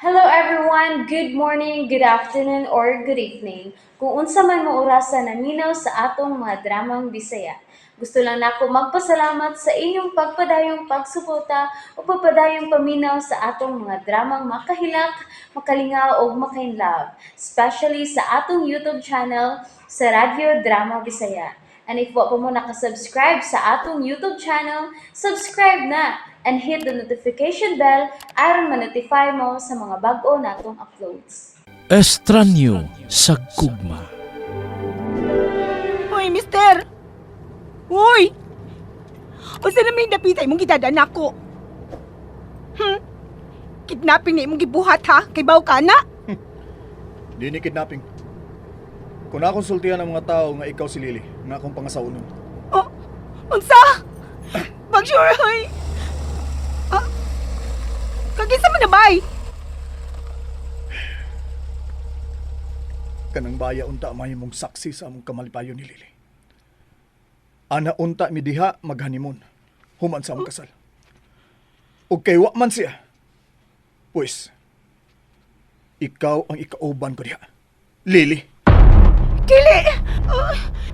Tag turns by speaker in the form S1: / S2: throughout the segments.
S1: Hello everyone, good morning, good afternoon, or good evening. Kung unsa man mo orasan naminaw sa atong mga dramang Bisaya. Gusto lang nako magpasalamat sa inyong pagpadayong pagsuporta o pagpadayong paminaw sa atong mga dramang makahilak, makalingaw o makainlove, especially sa atong YouTube channel sa Radyo Drama Bisaya. And if wa pa mo nakasubscribe sa atong YouTube channel, subscribe na and hit the notification bell aron ma-notify mo sa mga bag-o natong uploads.
S2: Estranyo sa Gugma.
S3: Hoy, mister! Hoy! O saan may napitay mong gidadaan ako? Kidnapping na imong gibuhat ha? Kay baw ka na?
S4: Di ni kidnapping. Kung nakonsultihan ang mga tao nga ikaw si Lily, nga akong pangasaunon.
S3: Oh, unsa? Mag-sure, hoy! Kagisa man na bay?
S4: Kanang baya unta mahimong saksi sa among kamalipayon ni Lily. Ana unta mi diha maghanimon, human sa among kasal. Ug kay wa man siya, pues, ikaw ang ikauban ko diha. Lily.
S3: Kili!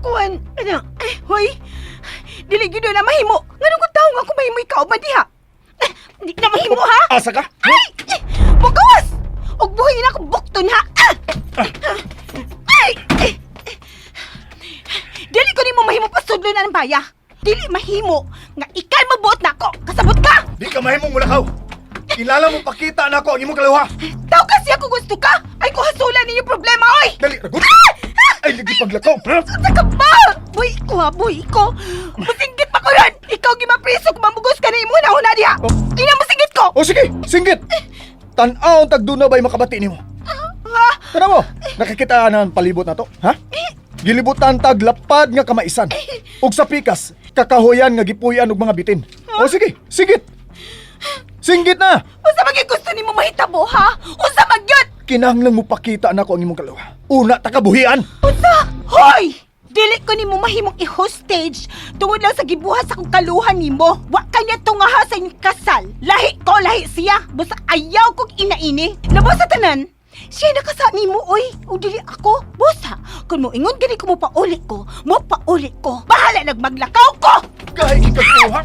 S3: Kuwan, hoy! Dili gyud na mahimo! Nganong ko taong ako mahimo ikaw ba diha? Di na mahimo ha?
S4: Asa ka?
S3: Ay! Magawas! Og buhay na akong bukton ha! Ay! Dili ko nimo mahimo pasudlo na ng baya. Dili mahimo nga ikay mabuot na ako. Kasabot ka!
S4: Di ka mahimong mulakaw. Kilala mo pakita na ako ang imong kaluha.
S3: Tao kasi ako gusto ka! Ay ko hasulan ninyo problema, oy!
S4: Dali, ragot! Ay, lagi paglakaw. Ha?
S3: Saka ba? Buhay ko ha, buhay ko! Masinggit pa ko ron! Ikaw gimapriso kung mamugos ka na imo na una diha!
S4: Oh.
S3: Ina mo singgit ko!
S4: O sige, singgit! Tan-aw ang tagduna ba'y makabati nimo?
S3: Ha?
S4: Tara mo, nakakita na ang palibot na to, ha? Gilibutan tag lapad nga kamaisan. Ug sa pikas, kakahuyan nga gipuyan og mga bitin. O sige, singgit! Singgit na!
S3: Unsa maging gusto nimo mahitabo ha? Unsa magyud?
S4: Kinahanglan mo pakita na ako ang imong kaluha. Una, takabuhian!
S3: Unsa? Hoy! Dili ko nimo mahimong i-hostage tungod lang sa gibuhat sa akong kaluhan nimo. Wa kanya tungaha sa inyong kasal. Lahi ko, lahi siya. Basta ayaw kong inaini. Labas sa tanan. Siya nakasa nimo, oy. O dili ako. Busa, kung mo ingon gani ko mo paulit ko, Bahala nagmaglakaw ko!
S4: Kahit ikaluha!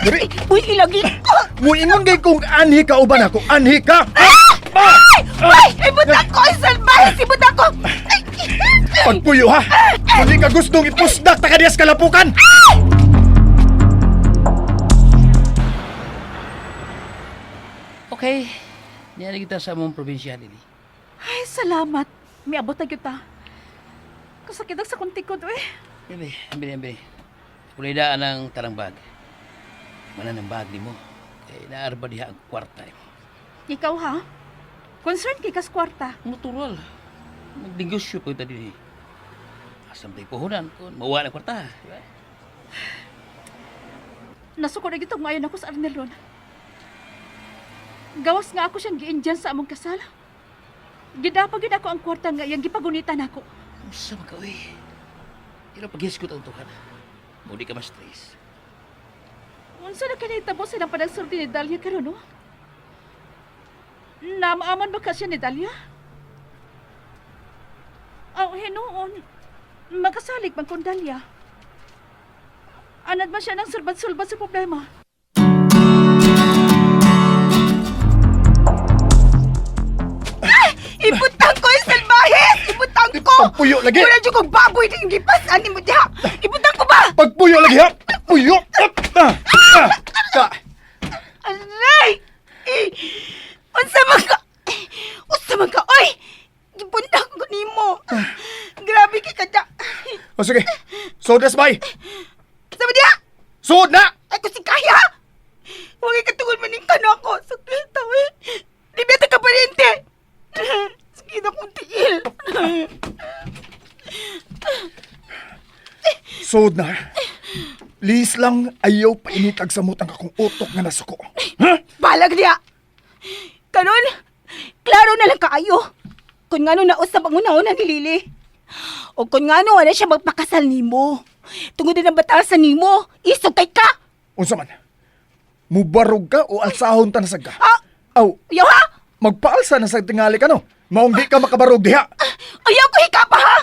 S4: Dali,
S3: Uy, ilagi ko!
S4: muingon gay kung anhi ka uban ako. Anhi ka!
S3: Ay! Ay! Ibutak ko! Ay, salbahe! Ibutak ko! Ay!
S4: Pagpuyo ha! Kung di ka gustong ipusdak, takadiyas kalapukan!
S5: Okay, niya kita sa mong probinsya, Lily.
S3: Ay, salamat. May abot na kita. Kasakit sa kuntikod, eh.
S5: Bili. Kulay daan ang tarang bag. Mana ng bag ni mo. Kaya naarba diha ang kwarta.
S3: Ikaw, ha? Concern kay kas kwarta.
S5: Natural. Magnegosyo ko ito din. Asam tayo puhunan kung mawala ang kwarta. Diba?
S3: Nasuko na gito ngayon ako sa Arnel ron. Gawas nga ako siyang giindyan sa among kasal. Gidapagid ako ang kwarta nga yung gipagunitan ako.
S5: Musa magkawi. Pero pag-hiskot ang tukan. Muli ka ma-stress.
S3: Unsa na kanitabo silang panagsulti ni Dalia karon, no? Namaaman ba ka siya ni Dalia? Hinoon. Magkasalig man kung Dalia. Anad man siya ng sulbat-sulbat sa problema. Ibutang ko yung salbahe! Ibutang ko!
S4: Pagpuyo lagi!
S3: Wala dyan kong baboy din gipas! Ani mo diha! Ibutang ko ba?
S4: Pagpuyo lagi ha! Puyo!
S3: Aray! Unsa man ka, oy! Gibundang ko nimo. Grabe kay kada.
S4: O sige, sodas bay!
S3: Sa diha!
S4: Sud na!
S3: Ay ko si Kaya! Huwag ikatungod maning ka na ako. Sakit, eh. Libeta ka pariente! Sige na kong tiil.
S4: Sud na. Lis lang ayaw painitag sa mutang akong utok nga nasuko. Ha?
S3: Balag niya! Kanon, klaro na lang kaayo. Kung nga na usab ang una-una ni Lily. O kung nga wala siya magpakasal nimo. Tungod din ang batasan nimo, isugay ka!
S4: Unsa man? Mubarog ka o alsahon ta nasag ka?
S3: Ah!
S4: Aw,
S3: Yaw ha!
S4: magpaalsa na sa tingali ka no. Maong di ka makabarog diha.
S3: Ayaw ko hikapa ha!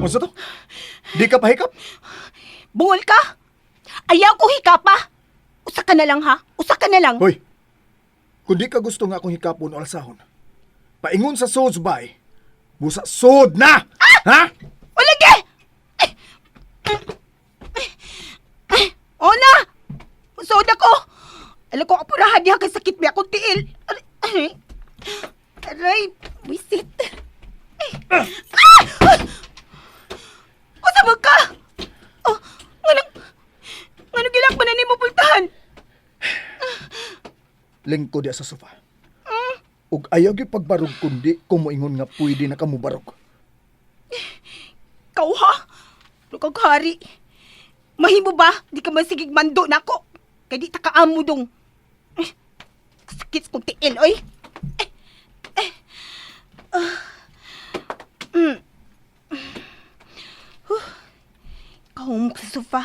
S4: Unsa to? Di ka pahikap?
S3: Bungol ka? Ayaw ko hikapa! Usa ka na lang ha? Usa ka na lang!
S4: Hoy, kung di ka gusto nga akong hikapon o alsahon, paingon sa sods bay, busa sod na! Ha?
S3: O lagi! O na! Usod ako! Alam ko, apurahan diha kay sakit ba akong tiil. Aray, wisit. Usa mo ka? Oh, ngano gilak ba na ni mo pultahan?
S4: Lingko diya sa sofa. Ug ayaw gyud pagbarog kundi kung moingon nga pwede na ka mo barog.
S3: Kau ha? Lukag hari. Mahimo ba? Di ka man sigig mando na ako. Kaya di takaamo dong. Sakit kong tiil, oy. Kahumok sa sofa.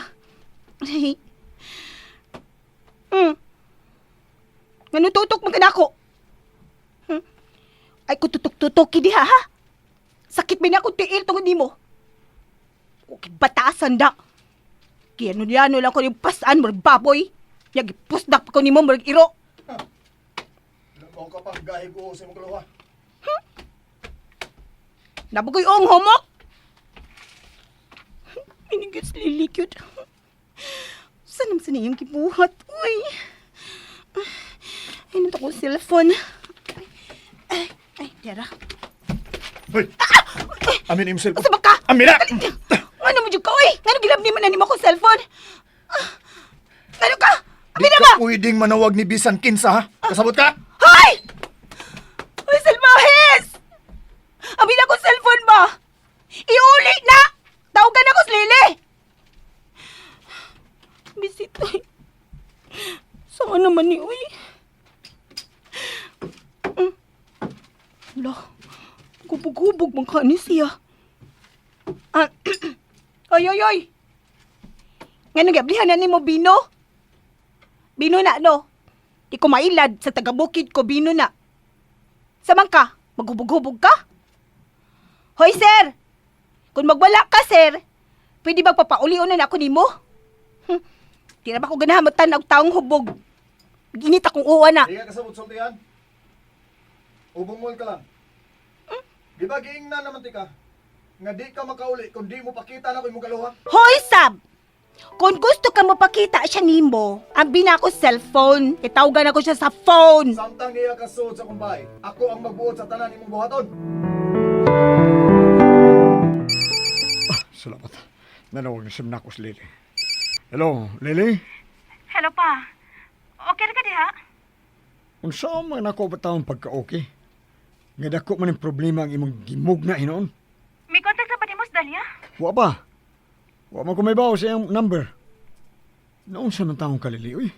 S3: Ngano tutok man ka ako? Ay, kututok-tutok kidi ha? Sakit ba na akong tiil tungod nimo? Okay, batasan da. Kaya ano lang ko yung pasan, marag baboy. Yang ipusdak ko ni mo, marag iro.
S4: Lamaw ka pang gahi ko sa imong kaluha.
S3: Nabagoy ong homok. Minigits lilikod. Saan naman sa niyang kibuhat? Uy. Ay, nito ko cellphone. Ay, Dara.
S4: Hoy! Amin imong cellphone.
S3: Asa ba ka?
S4: Amin na!
S3: Ano mo dyan ka, uy? Ano gilab ni man na ni mo akong cellphone? Ano ka?
S4: Di
S3: Abi na ba?
S4: ka pwedeng manawag ni Bisan Kinsa ha? Kasabot ka?
S3: Hoy! Uy, salmahis! Abi na akong cellphone ba? Iuli na! Tawagan ako sa Lili! Bisit, uy. Saan naman ni, uy? Wala. Gubog-gubog mang kani siya. Oy, oy, oy! Nga gablihan na ni mo, Bino? Bino na, no? Di ko mailad sa taga-bukid ko, Bino na. Saman ka? Maghubog-hubog ka? Hoy, sir! Kung magwala ka, sir, pwede bang papauli-unan ako ni mo? Di na ba ko ganahan magtanaw taong hubog? Ginit akong uwa na.
S4: Di ka kasabot sultihan. Ubungol ka lang. Di ba giing na naman ti ka? Nga di ka makauli kung di mo pakita na ko imong kaluha.
S3: Hoy, Sab! Kung gusto ka mapakita siya nimo, ang bina ko cellphone. Itawagan ako siya sa phone.
S4: Samtang niya kasud sa kumbay, ako ang magbuot sa tanan imong buhaton.
S6: Salamat. Nanawag na simna ko si Lily. Hello, Lily?
S7: Hello pa. Okay ra ka diha?
S6: Unsa man ako batawang pagka-okay? Nga dako man ang problema ang imong gimug na hinoon.
S7: May contact na ba ni Mos Dalia?
S6: Wa ba? Wa man ko may bawo sa iyang number. Naunsa man taong kalili, uy?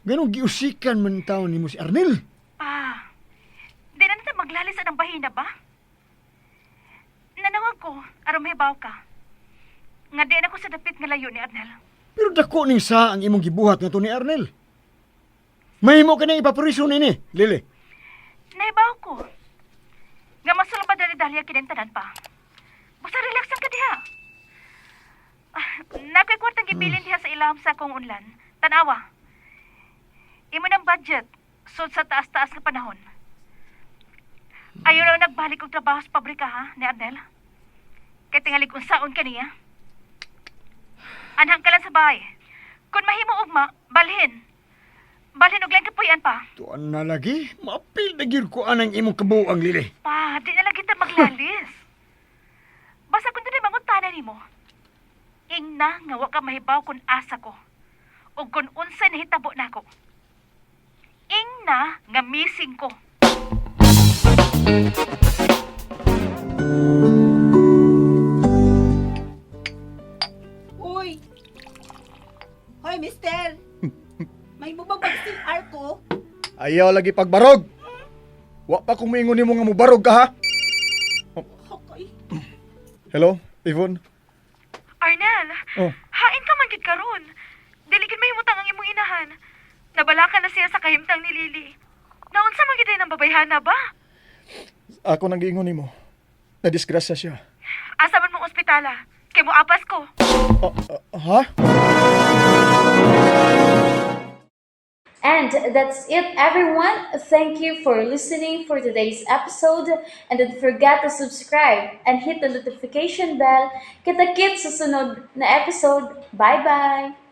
S6: Ganong giusikan man taon ni mo si Arnel.
S7: Pa, di na natin maglalis ang bahina ba? Nanawag ko, aron may baw ka. Nga di na ko sa dapit nga layo ni Arnel.
S6: Pero dako ning sa ang imong gibuhat nga to ni Arnel. Mahimo ka na ipapuriso ni Lily.
S7: Naibaw ko. Nga masulong pa dali Dalia kinentanan pa. Basta relaxan ka diha. Nakoy kwartang gibilin diha sa ilahom sa akong unlan. Tanawa. Imo ng budget sud sa taas-taas nga panahon. Ayaw na nagbalik og trabaho sa pabrika ha, ni Arnel. Kay tingali kung saon kaniya. Anhang ka lang sa bahay. Kung mahimo ugma, balhin. Balhin og lang kapuyan pa.
S6: Tuan na lagi, mapil na gyud ko anang imong kabuang Lily.
S7: Pa, di na lang kita maglalis. Basta kung di mangutana nimo. Ing na nga wa ka mahibaw kung asa ko. O kung unsa nahitabo nako. Ing na nga missing ko.
S3: Uy! Hoy, mister! May bubang mag-CR ko?
S4: Ayaw lagi pagbarog. Wa pa kung mingon nimo nga mubarog ka ha.
S3: Okay.
S4: Hello, Yvonne.
S7: Arnel,
S4: Oh.
S7: hain ka man gid karon. Dili gid mahimutang ang imong inahan. Nabalakan na siya sa kahimtang ni Lily. Naunsa man gid ng babayhana ba?
S4: Ako nang giingon nimo. Nadisgrasya siya.
S7: Asa man mong ospitala? Kay mo apas ko.
S4: Ha?
S1: And that's it, everyone. Thank you for listening for today's episode. And don't forget to subscribe and hit the notification bell. Kita-kits sa sunod na episode. Bye-bye!